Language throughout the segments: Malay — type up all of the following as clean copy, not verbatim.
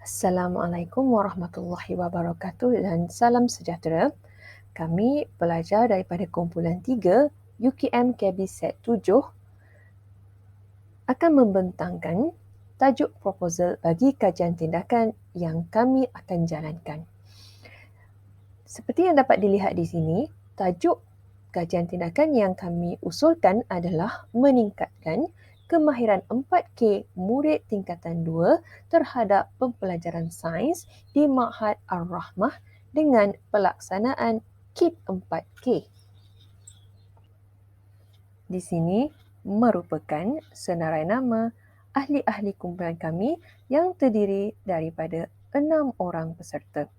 Assalamualaikum warahmatullahi wabarakatuh dan salam sejahtera. Kami pelajar daripada kumpulan 3 UKM KB Set 7 akan membentangkan tajuk proposal bagi kajian tindakan yang kami akan jalankan. Seperti yang dapat dilihat di sini, tajuk kajian tindakan yang kami usulkan adalah meningkatkan kemahiran 4K murid tingkatan 2 terhadap pembelajaran sains di Ma'had Ar-Rahmah dengan pelaksanaan KIT 4K. Di sini merupakan senarai nama ahli-ahli kumpulan kami yang terdiri daripada 6 orang peserta.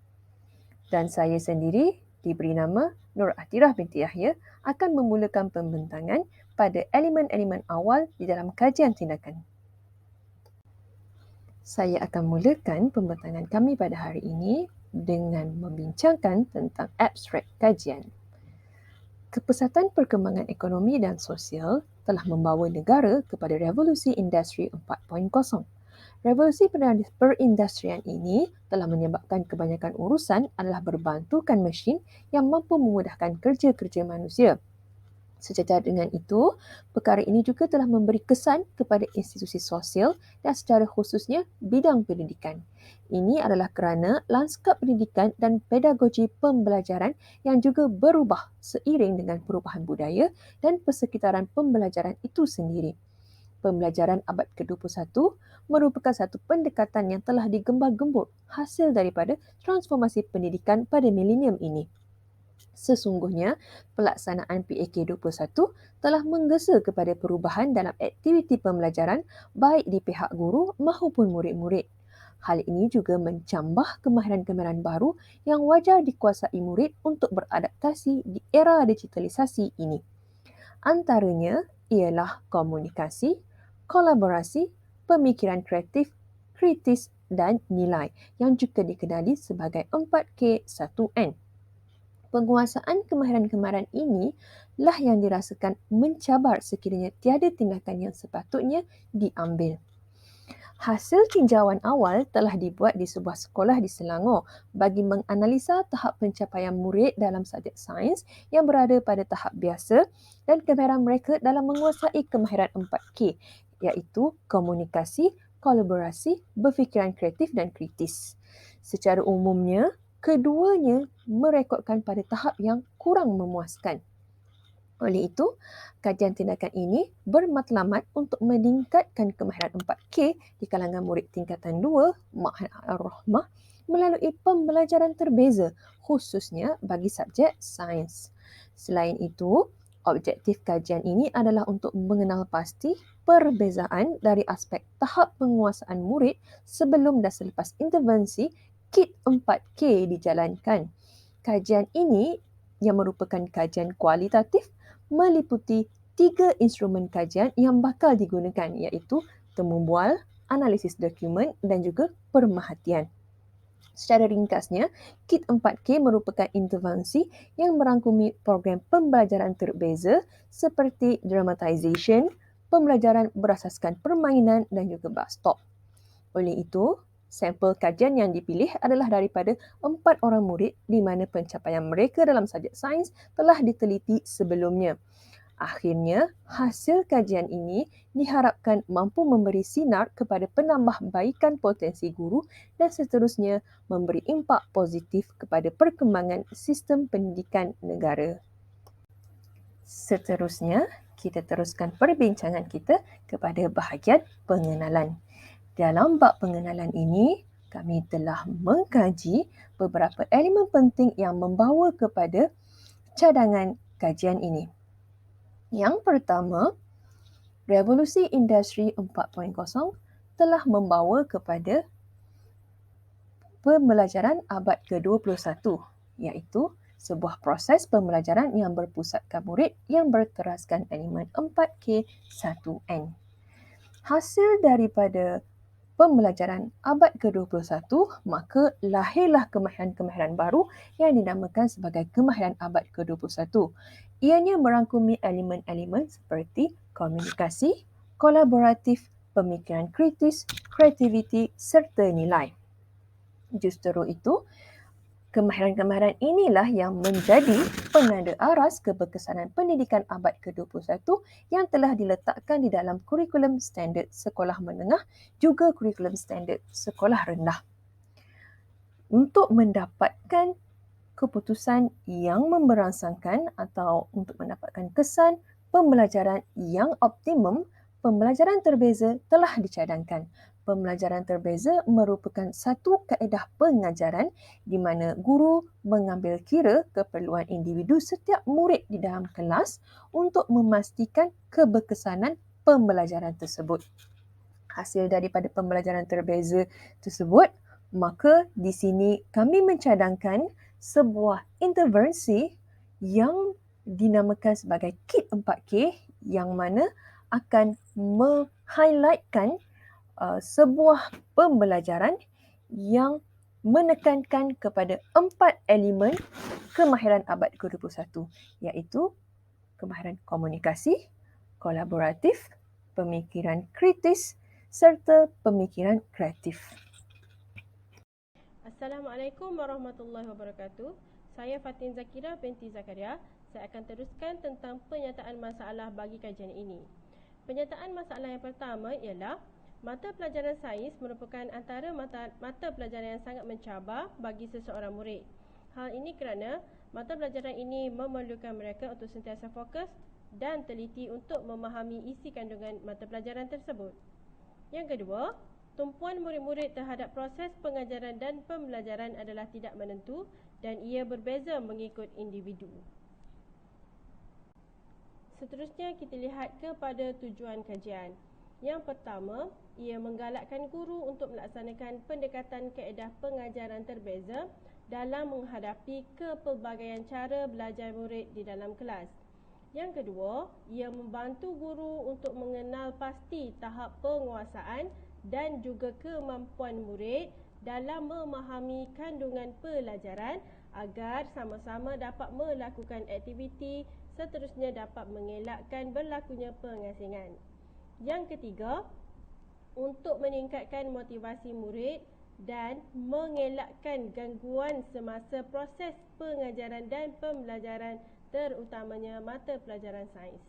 Dan saya sendiri diberi nama Nur Atirah binti Yahya akan memulakan pembentangan pada elemen-elemen awal di dalam kajian tindakan. Saya akan mulakan pembentangan kami pada hari ini dengan membincangkan tentang abstrak kajian. Kepesatan perkembangan ekonomi dan sosial telah membawa negara kepada revolusi industri 4.0. Revolusi perindustrian ini telah menyebabkan kebanyakan urusan adalah berbantukan mesin yang mampu memudahkan kerja-kerja manusia. Sejajar dengan itu, perkara ini juga telah memberi kesan kepada institusi sosial dan secara khususnya bidang pendidikan. Ini adalah kerana lanskap pendidikan dan pedagogi pembelajaran yang juga berubah seiring dengan perubahan budaya dan persekitaran pembelajaran itu sendiri. Pembelajaran abad ke-21 merupakan satu pendekatan yang telah digembar-gembur hasil daripada transformasi pendidikan pada milenium ini. Sesungguhnya, pelaksanaan PAK21 telah menggesa kepada perubahan dalam aktiviti pembelajaran baik di pihak guru maupun murid-murid. Hal ini juga mencambah kemahiran-kemahiran baru yang wajar dikuasai murid untuk beradaptasi di era digitalisasi ini. Antaranya ialah komunikasi, kolaborasi, pemikiran kreatif, kritis dan nilai yang juga dikenali sebagai 4K1N. Penguasaan kemahiran-kemahiran ini lah yang dirasakan mencabar sekiranya tiada tindakan yang sepatutnya diambil. Hasil tinjauan awal telah dibuat di sebuah sekolah di Selangor bagi menganalisa tahap pencapaian murid dalam subjek sains yang berada pada tahap biasa dan kemahiran mereka dalam menguasai kemahiran 4K iaitu komunikasi, kolaborasi, berfikiran kreatif dan kritis. Secara umumnya, keduanya merekodkan pada tahap yang kurang memuaskan. Oleh itu, kajian tindakan ini bermatlamat untuk meningkatkan kemahiran 4K di kalangan murid tingkatan 2 Ma'had Ar-Rahmah melalui pembelajaran terbeza khususnya bagi subjek sains. Selain itu, objektif kajian ini adalah untuk mengenal pasti perbezaan dari aspek tahap penguasaan murid sebelum dan selepas intervensi KIT 4K dijalankan. Kajian ini yang merupakan kajian kualitatif meliputi 3 instrumen kajian yang bakal digunakan iaitu temu bual, analisis dokumen dan juga pemerhatian. Secara ringkasnya, KIT 4K merupakan intervensi yang merangkumi program pembelajaran terbeza seperti dramatization, pembelajaran berasaskan permainan dan juga bus stop. Oleh itu, sampel kajian yang dipilih adalah daripada 4 orang murid di mana pencapaian mereka dalam subjek sains telah diteliti sebelumnya. Akhirnya, hasil kajian ini diharapkan mampu memberi sinar kepada penambahbaikan potensi guru dan seterusnya memberi impak positif kepada perkembangan sistem pendidikan negara. Seterusnya, kita teruskan perbincangan kita kepada bahagian pengenalan. Dalam bab pengenalan ini, kami telah mengkaji beberapa elemen penting yang membawa kepada cadangan kajian ini. Yang pertama, revolusi industri 4.0 telah membawa kepada pembelajaran abad ke-21 iaitu sebuah proses pembelajaran yang berpusatkan murid yang berteraskan elemen 4K1N. Hasil daripada pembelajaran abad ke-21, maka lahirlah kemahiran-kemahiran baru yang dinamakan sebagai kemahiran abad ke-21. Ianya merangkumi elemen-elemen seperti komunikasi, kolaboratif, pemikiran kritis, kreativiti serta nilai. Justru itu, kemahiran-kemahiran inilah yang menjadi penanda aras keberkesanan pendidikan abad ke-21 yang telah diletakkan di dalam kurikulum standard sekolah menengah juga kurikulum standard sekolah rendah. Untuk mendapatkan keputusan yang memberangsangkan atau untuk mendapatkan kesan pembelajaran yang optimum, pembelajaran terbeza telah dicadangkan. Pembelajaran terbeza merupakan satu kaedah pengajaran di mana guru mengambil kira keperluan individu setiap murid di dalam kelas untuk memastikan keberkesanan pembelajaran tersebut. Hasil daripada pembelajaran terbeza tersebut, maka di sini kami mencadangkan sebuah intervensi yang dinamakan sebagai KIT 4K yang mana akan meng-highlightkan sebuah pembelajaran yang menekankan kepada 4 elemen kemahiran abad ke-21 iaitu kemahiran komunikasi, kolaboratif, pemikiran kritis serta pemikiran kreatif. Assalamualaikum warahmatullahi wabarakatuh. Saya Fatin Zakira binti Zakaria. Saya akan teruskan tentang penyataan masalah bagi kajian ini. Penyataan masalah yang pertama ialah mata pelajaran sains merupakan antara mata pelajaran yang sangat mencabar bagi seseorang murid. Hal ini kerana mata pelajaran ini memerlukan mereka untuk sentiasa fokus dan teliti untuk memahami isi kandungan mata pelajaran tersebut. Yang kedua, tumpuan murid-murid terhadap proses pengajaran dan pembelajaran adalah tidak menentu dan ia berbeza mengikut individu. Seterusnya kita lihat kepada tujuan kajian. Yang pertama, ia menggalakkan guru untuk melaksanakan pendekatan kaedah pengajaran terbeza dalam menghadapi kepelbagaian cara belajar murid di dalam kelas. Yang kedua, ia membantu guru untuk mengenal pasti tahap penguasaan dan juga kemampuan murid dalam memahami kandungan pelajaran agar sama-sama dapat melakukan aktiviti seterusnya dapat mengelakkan berlakunya pengasingan. Yang ketiga, untuk meningkatkan motivasi murid dan mengelakkan gangguan semasa proses pengajaran dan pembelajaran terutamanya mata pelajaran sains.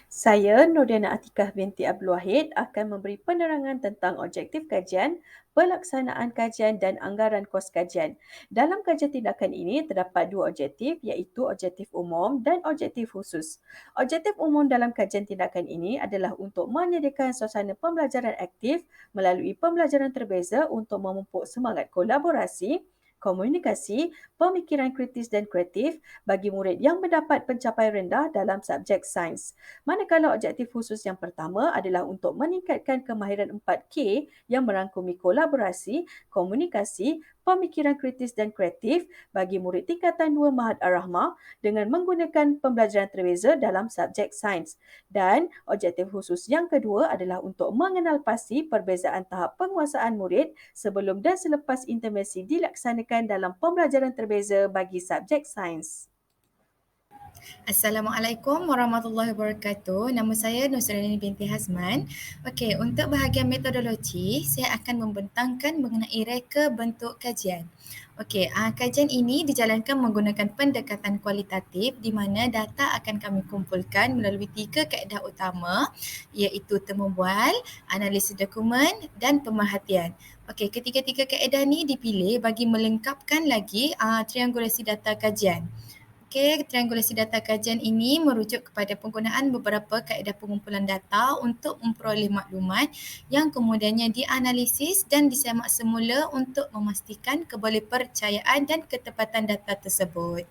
Saya, Nurdiana Atikah binti Abdul Wahid, akan memberi penerangan tentang objektif kajian, pelaksanaan kajian dan anggaran kos kajian. Dalam kajian tindakan ini terdapat dua objektif iaitu objektif umum dan objektif khusus. Objektif umum dalam kajian tindakan ini adalah untuk menyediakan suasana pembelajaran aktif melalui pembelajaran terbeza untuk memupuk semangat kolaborasi, komunikasi, pemikiran kritis dan kreatif bagi murid yang mendapat pencapaian rendah dalam subjek sains. Manakala objektif khusus yang pertama adalah untuk meningkatkan kemahiran 4K yang merangkumi kolaborasi, komunikasi, pemikiran kritis dan kreatif bagi murid tingkatan 2 Mahat Ar-Rahmah dengan menggunakan pembelajaran terbeza dalam subjek sains. Dan objektif khusus yang kedua adalah untuk mengenal pasti perbezaan tahap penguasaan murid sebelum dan selepas intervensi dilaksanakan dalam pembelajaran terbeza bagi subjek sains. Assalamualaikum warahmatullahi wabarakatuh. Nama saya Nusraini binti Hazman. Okey, untuk bahagian metodologi, saya akan membentangkan mengenai reka bentuk kajian. Okey, kajian ini dijalankan menggunakan pendekatan kualitatif di mana data akan kami kumpulkan melalui 3 kaedah utama iaitu temu bual, analisis dokumen dan pemerhatian. Okey, ketiga-tiga kaedah ni dipilih bagi melengkapkan lagi triangulasi data kajian. Okey, triangulasi data kajian ini merujuk kepada penggunaan beberapa kaedah pengumpulan data untuk memperoleh maklumat yang kemudiannya dianalisis dan disemak semula untuk memastikan kebolehpercayaan dan ketepatan data tersebut.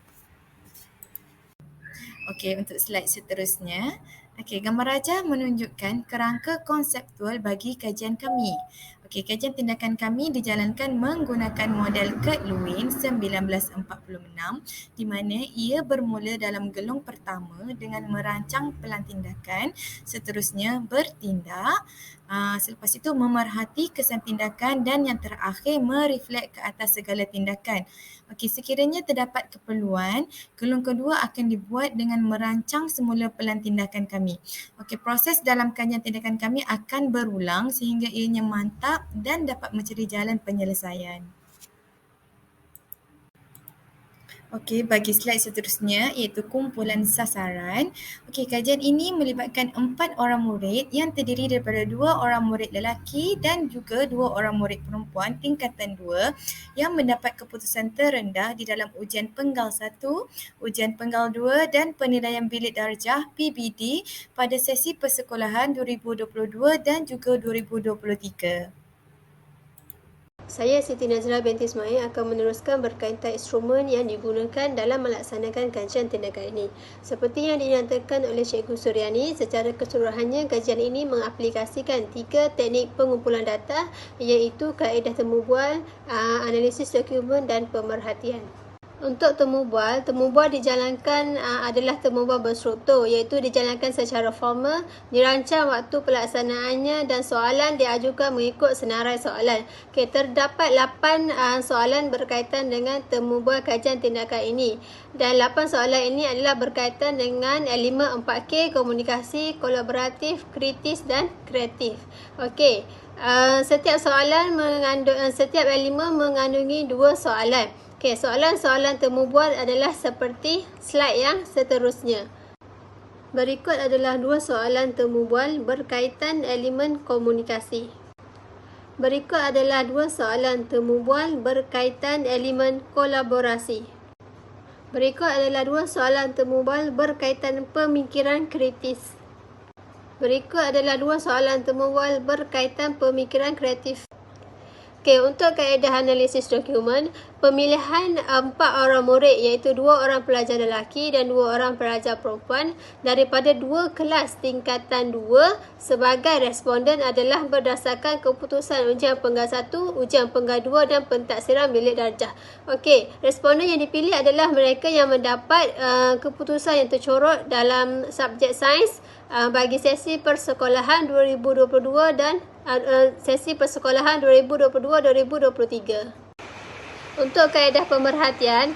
Okey, untuk slide seterusnya. Okey, gambar raja menunjukkan kerangka konseptual bagi kajian kami. Okey, kajian tindakan kami dijalankan menggunakan model Kurt-Lewin 1946 di mana ia bermula dalam gelung pertama dengan merancang pelan tindakan, seterusnya bertindak, selepas itu memerhati kesan tindakan dan yang terakhir mereflek ke atas segala tindakan. Okey, sekiranya terdapat keperluan, gelung kedua akan dibuat dengan merancang semula pelan tindakan kami. Okey, proses dalam kajian tindakan kami akan berulang sehingga ianya mantap bertahap dan dapat mencari jalan penyelesaian. Okey, bagi slide seterusnya iaitu kumpulan sasaran. Okey, kajian ini melibatkan 4 orang murid yang terdiri daripada 2 orang murid lelaki dan juga 2 orang murid perempuan tingkatan 2 yang mendapat keputusan terendah di dalam ujian penggal 1, ujian penggal 2 dan penilaian bilik darjah PBD pada sesi persekolahan 2022 dan juga 2023. Saya Siti Nazrah binti Ismail akan meneruskan berkaitan instrumen yang digunakan dalam melaksanakan kajian tindakan ini. Seperti yang dinyatakan oleh Cikgu Suryani, secara keseluruhannya kajian ini mengaplikasikan 3 teknik pengumpulan data iaitu kaedah temu bual, analisis dokumen dan pemerhatian. Untuk temu bual dijalankan adalah temu bual berstruktur iaitu dijalankan secara formal, dirancang waktu pelaksanaannya dan soalan diajukan mengikut senarai soalan. Okay, terdapat 8 soalan berkaitan dengan temu bual kajian tindakan ini dan 8 soalan ini adalah berkaitan dengan elemen 4K, komunikasi, kolaboratif, kritis dan kreatif. Okey. Setiap elemen mengandungi 2 soalan. Okey, soalan-soalan temu bual adalah seperti slide yang seterusnya. Berikut adalah 2 soalan temu bual berkaitan elemen komunikasi. Berikut adalah 2 soalan temu bual berkaitan elemen kolaborasi. Berikut adalah 2 soalan temu bual berkaitan pemikiran kritis. Berikut adalah 2 soalan temu bual berkaitan pemikiran kreatif. Okey, untuk kaedah analisis dokumen, pemilihan 4 orang murid iaitu 2 orang pelajar lelaki dan 2 orang pelajar perempuan daripada 2 kelas tingkatan 2 sebagai responden adalah berdasarkan keputusan ujian penggal 1, ujian penggal 2 dan pentaksiran bilik darjah. Okey, responden yang dipilih adalah mereka yang mendapat keputusan yang tercorot dalam subjek sains bagi sesi persekolahan 2022 dan sesi persekolahan 2022-2023. Untuk kaedah pemerhatian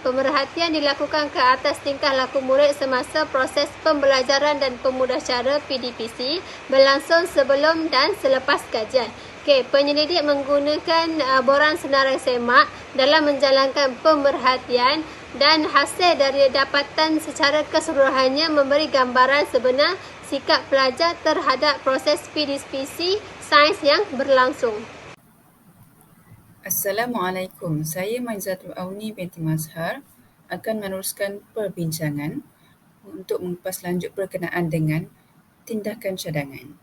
dilakukan ke atas tingkah laku murid semasa proses pembelajaran dan pemudahcara PDPC berlangsung sebelum dan selepas kajian. Okey, penyelidik menggunakan borang senarai semak dalam menjalankan pemerhatian dan hasil dari dapatan secara keseluruhannya memberi gambaran sebenar sikap pelajar terhadap proses PDPC sains yang berlangsung. Assalamualaikum. Saya Maizatul Auni binti Mazhar akan meneruskan perbincangan untuk mengupas lanjut berkenaan dengan tindakan cadangan.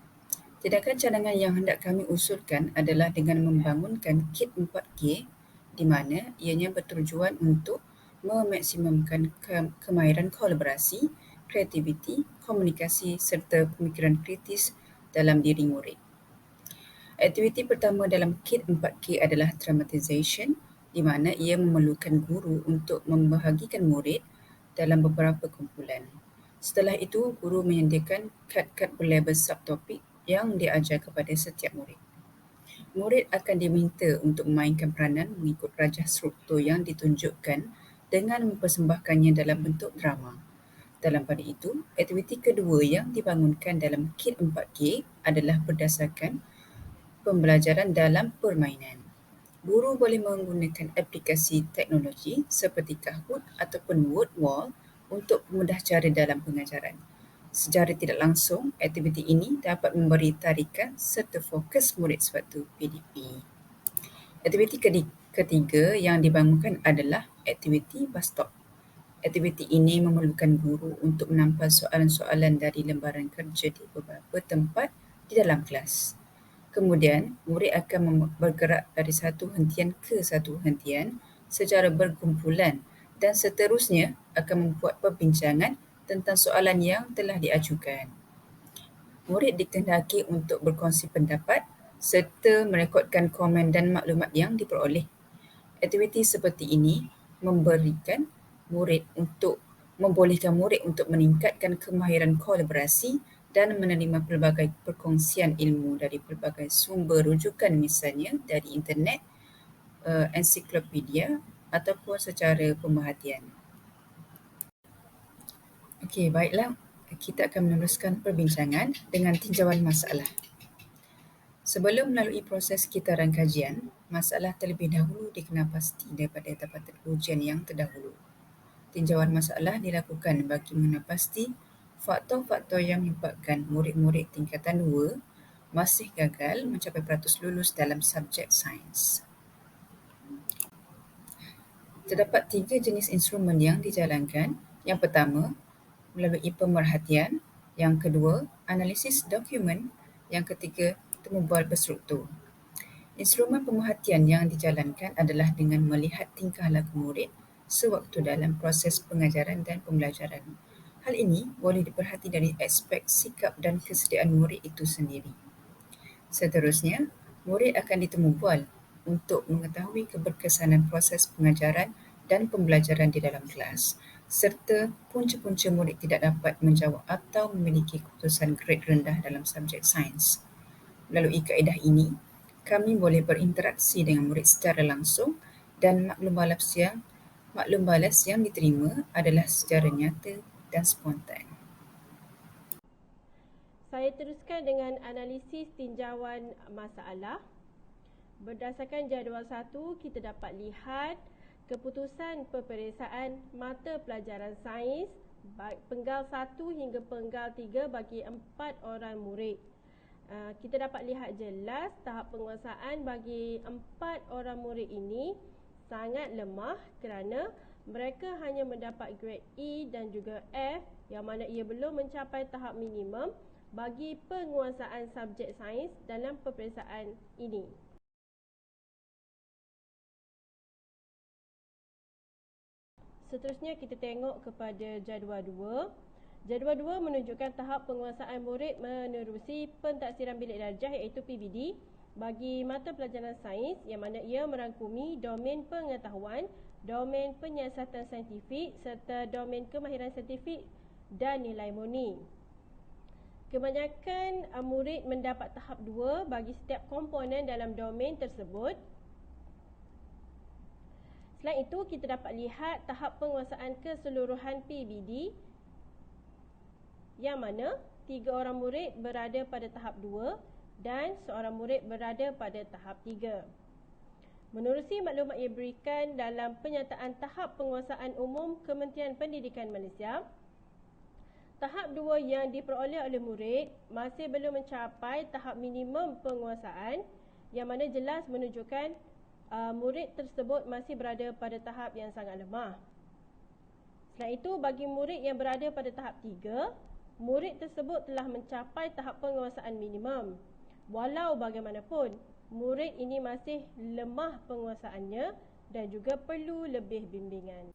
Tindakan cadangan yang hendak kami usulkan adalah dengan membangunkan kit 4K di mana ianya bertujuan untuk memaksimumkan kemahiran kolaborasi, kreativiti, komunikasi serta pemikiran kritis dalam diri murid. Aktiviti pertama dalam kit 4K adalah dramatization di mana ia memerlukan guru untuk membahagikan murid dalam beberapa kumpulan. Setelah itu, guru menyediakan kad-kad berlabel subtopik yang diajar kepada setiap murid. Murid akan diminta untuk memainkan peranan mengikut rajah struktur yang ditunjukkan dengan mempersembahkannya dalam bentuk drama. Dalam pada itu, aktiviti kedua yang dibangunkan dalam kit 4K adalah berdasarkan pembelajaran dalam permainan. Guru boleh menggunakan aplikasi teknologi seperti Kahoot ataupun Wordwall untuk pemudah cara dalam pengajaran. Secara tidak langsung, aktiviti ini dapat memberi tarikan serta fokus murid sewaktu PDP. Aktiviti ketiga yang dibangunkan adalah aktiviti bus stop. Aktiviti ini memerlukan guru untuk menampas soalan-soalan dari lembaran kerja di beberapa tempat di dalam kelas. Kemudian, murid akan bergerak dari satu hentian ke satu hentian secara berkumpulan dan seterusnya akan membuat perbincangan tentang soalan yang telah diajukan. Murid dikehendaki untuk berkongsi pendapat serta merekodkan komen dan maklumat yang diperoleh. Aktiviti seperti ini membolehkan murid untuk meningkatkan kemahiran kolaborasi dan menerima pelbagai perkongsian ilmu dari pelbagai sumber rujukan misalnya dari internet, ensiklopedia ataupun secara pemerhatian. Okey, baiklah. Kita akan meneruskan perbincangan dengan tinjauan masalah. Sebelum melalui proses kitaran kajian, masalah terlebih dahulu dikenal pasti daripada dapatan ujian yang terdahulu. Tinjauan masalah dilakukan bagi mengenal pasti faktor-faktor yang menyebabkan murid-murid tingkatan 2 masih gagal mencapai peratus lulus dalam subjek sains. Terdapat 3 jenis instrumen yang dijalankan. Yang pertama, melalui pemerhatian. Yang kedua, analisis dokumen. Yang ketiga, temubual berstruktur. Instrumen pemerhatian yang dijalankan adalah dengan melihat tingkah laku murid sewaktu dalam proses pengajaran dan pembelajaran. Hal ini boleh diperhati dari aspek sikap dan kesediaan murid itu sendiri. Seterusnya, murid akan ditemubual untuk mengetahui keberkesanan proses pengajaran dan pembelajaran di dalam kelas, serta punca-punca murid tidak dapat menjawab atau memiliki keputusan grade rendah dalam subjek sains. Melalui kaedah ini, kami boleh berinteraksi dengan murid secara langsung dan maklum balas yang diterima adalah secara nyata dan spontan. Saya teruskan dengan analisis tinjauan masalah. Berdasarkan jadual 1, kita dapat lihat keputusan peperiksaan mata pelajaran sains penggal 1 hingga penggal 3 bagi 4 orang murid. Kita dapat lihat jelas tahap penguasaan bagi 4 orang murid ini sangat lemah kerana mereka hanya mendapat grade E dan juga F, yang mana ia belum mencapai tahap minimum bagi penguasaan subjek sains dalam peperiksaan ini. Seterusnya kita tengok kepada jadual 2. Jadual 2 menunjukkan tahap penguasaan murid menerusi pentaksiran bilik darjah iaitu PBD bagi mata pelajaran sains, yang mana ia merangkumi domain pengetahuan, domain penyiasatan saintifik serta domain kemahiran saintifik dan nilai murni. Kebanyakan murid mendapat tahap 2 bagi setiap komponen dalam domain tersebut. Selain itu, kita dapat lihat tahap penguasaan keseluruhan PBD, yang mana 3 orang murid berada pada tahap 2 dan seorang murid berada pada tahap 3. Menerusi maklumat yang diberikan dalam penyataan tahap penguasaan umum Kementerian Pendidikan Malaysia, tahap 2 yang diperoleh oleh murid masih belum mencapai tahap minimum penguasaan, yang mana jelas menunjukkan murid tersebut masih berada pada tahap yang sangat lemah. Selain itu, bagi murid yang berada pada tahap 3, murid tersebut telah mencapai tahap penguasaan minimum. Walau bagaimanapun, murid ini masih lemah penguasaannya dan juga perlu lebih bimbingan.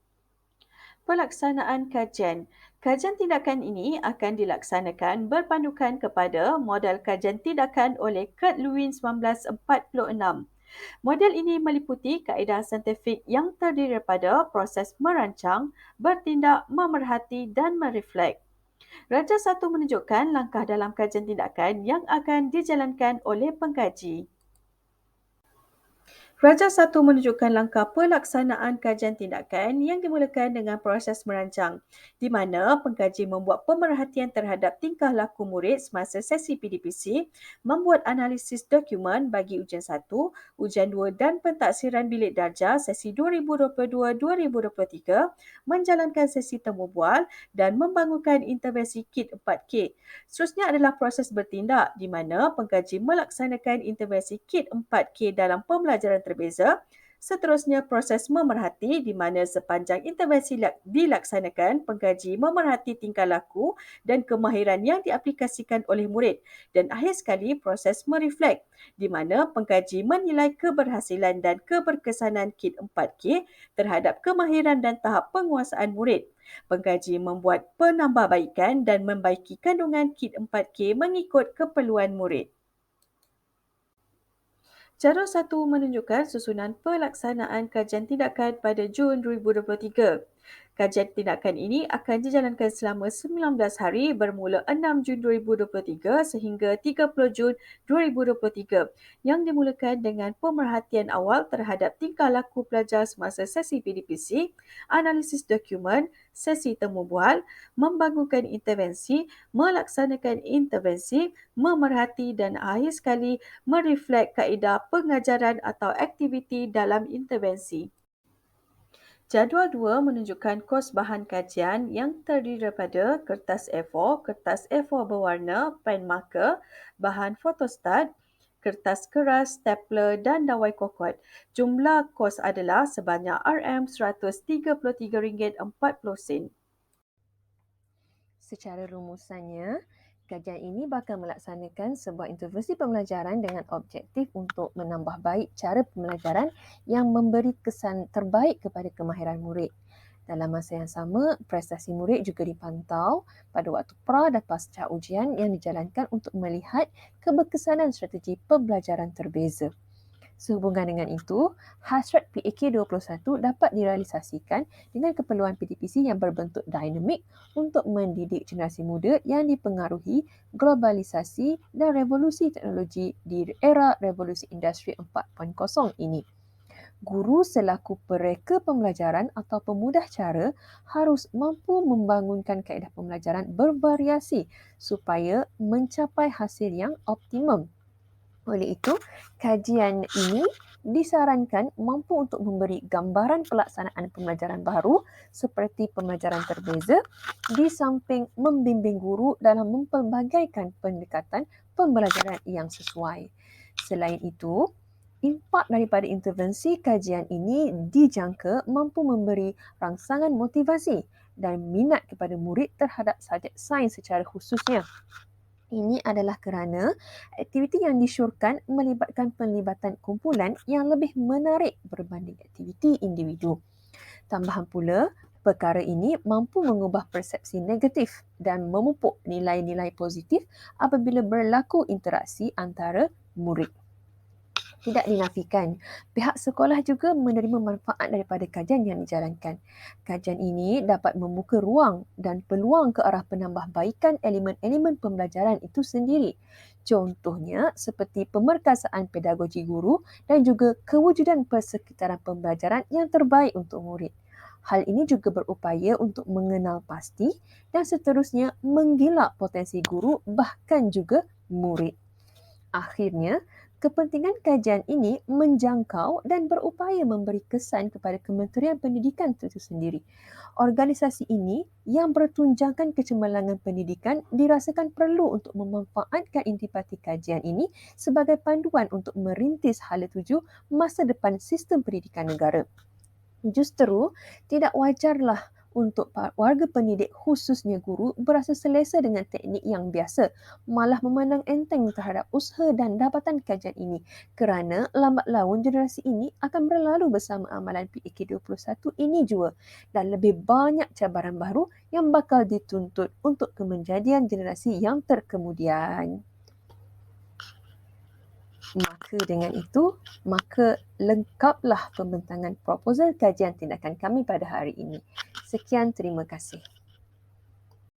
Pelaksanaan kajian. Kajian tindakan ini akan dilaksanakan berpandukan kepada model kajian tindakan oleh Kurt Lewin 1946. Model ini meliputi kaedah saintifik yang terdiri daripada proses merancang, bertindak, memerhati dan mereflek. Raja 1 menunjukkan langkah dalam kajian tindakan yang akan dijalankan oleh pengkaji. Raja 1 menunjukkan langkah pelaksanaan kajian tindakan yang dimulakan dengan proses merancang, di mana pengkaji membuat pemerhatian terhadap tingkah laku murid semasa sesi PDPC, membuat analisis dokumen bagi ujian 1, ujian 2 dan pentaksiran bilik darjah sesi 2022-2023, menjalankan sesi temu bual dan membangunkan intervensi KIT 4K. Seterusnya adalah proses bertindak, di mana pengkaji melaksanakan intervensi KIT 4K dalam pembelajaran terbeza. Seterusnya, proses memerhati, di mana sepanjang intervensi dilaksanakan, pengkaji memerhati tingkah laku dan kemahiran yang diaplikasikan oleh murid. Dan akhir sekali, proses mereflek, di mana pengkaji menilai keberhasilan dan keberkesanan KIT 4K terhadap kemahiran dan tahap penguasaan murid. Pengkaji membuat penambahbaikan dan membaiki kandungan KIT 4K mengikut keperluan murid. Jadual 1 menunjukkan susunan pelaksanaan kajian tindakan pada Jun 2023. Kajian tindakan ini akan dijalankan selama 19 hari bermula 6 Jun 2023 sehingga 30 Jun 2023 yang dimulakan dengan pemerhatian awal terhadap tingkah laku pelajar semasa sesi PDPC, analisis dokumen, sesi temu bual, membangunkan intervensi, melaksanakan intervensi, memerhati dan akhir sekali mereflek kaedah pengajaran atau aktiviti dalam intervensi. Jadual 2 menunjukkan kos bahan kajian yang terdiri daripada kertas A4, kertas A4 berwarna, pen marker, bahan fotostat, kertas keras, stapler dan dawai kokot. Jumlah kos adalah sebanyak RM133.40. Secara rumusannya, kajian ini bakal melaksanakan sebuah intervensi pembelajaran dengan objektif untuk menambah baik cara pembelajaran yang memberi kesan terbaik kepada kemahiran murid. Dalam masa yang sama, prestasi murid juga dipantau pada waktu pra dan pasca ujian yang dijalankan untuk melihat keberkesanan strategi pembelajaran terbeza. Sehubungan dengan itu, hasrat PAK 21 dapat direalisasikan dengan keperluan PDPC yang berbentuk dinamik untuk mendidik generasi muda yang dipengaruhi globalisasi dan revolusi teknologi di era revolusi industri 4.0 ini. Guru selaku pereka pembelajaran atau pemudah cara harus mampu membangunkan kaedah pembelajaran bervariasi supaya mencapai hasil yang optimum. Oleh itu, kajian ini disarankan mampu untuk memberi gambaran pelaksanaan pembelajaran baru seperti pembelajaran terbeza di samping membimbing guru dalam mempelbagaikan pendekatan pembelajaran yang sesuai. Selain itu, impak daripada intervensi kajian ini dijangka mampu memberi rangsangan motivasi dan minat kepada murid terhadap subjek sains secara khususnya. Ini adalah kerana aktiviti yang disyorkan melibatkan penlibatan kumpulan yang lebih menarik berbanding aktiviti individu. Tambahan pula, perkara ini mampu mengubah persepsi negatif dan memupuk nilai-nilai positif apabila berlaku interaksi antara murid. Tidak dinafikan, pihak sekolah juga menerima manfaat daripada kajian yang dijalankan. Kajian ini dapat membuka ruang dan peluang ke arah penambahbaikan elemen-elemen pembelajaran itu sendiri. Contohnya seperti pemerkasaan pedagogi guru dan juga kewujudan persekitaran pembelajaran yang terbaik untuk murid. Hal ini juga berupaya untuk mengenal pasti dan seterusnya menggelak potensi guru bahkan juga murid. Akhirnya, kepentingan kajian ini menjangkau dan berupaya memberi kesan kepada Kementerian Pendidikan itu sendiri. Organisasi ini yang bertunjangkan kecemerlangan pendidikan dirasakan perlu untuk memanfaatkan intipati kajian ini sebagai panduan untuk merintis hala tuju masa depan sistem pendidikan negara. Justru, tidak wajarlah untuk warga pendidik khususnya guru berasa selesa dengan teknik yang biasa, malah memandang enteng terhadap usaha dan dapatan kajian ini kerana lambat laun generasi ini akan berlalu bersama amalan PAK 21 ini jua dan lebih banyak cabaran baru yang bakal dituntut untuk kemenjadian generasi yang terkemudian. Maka dengan itu, maka lengkaplah pembentangan proposal kajian tindakan kami pada hari ini. Sekian, terima kasih.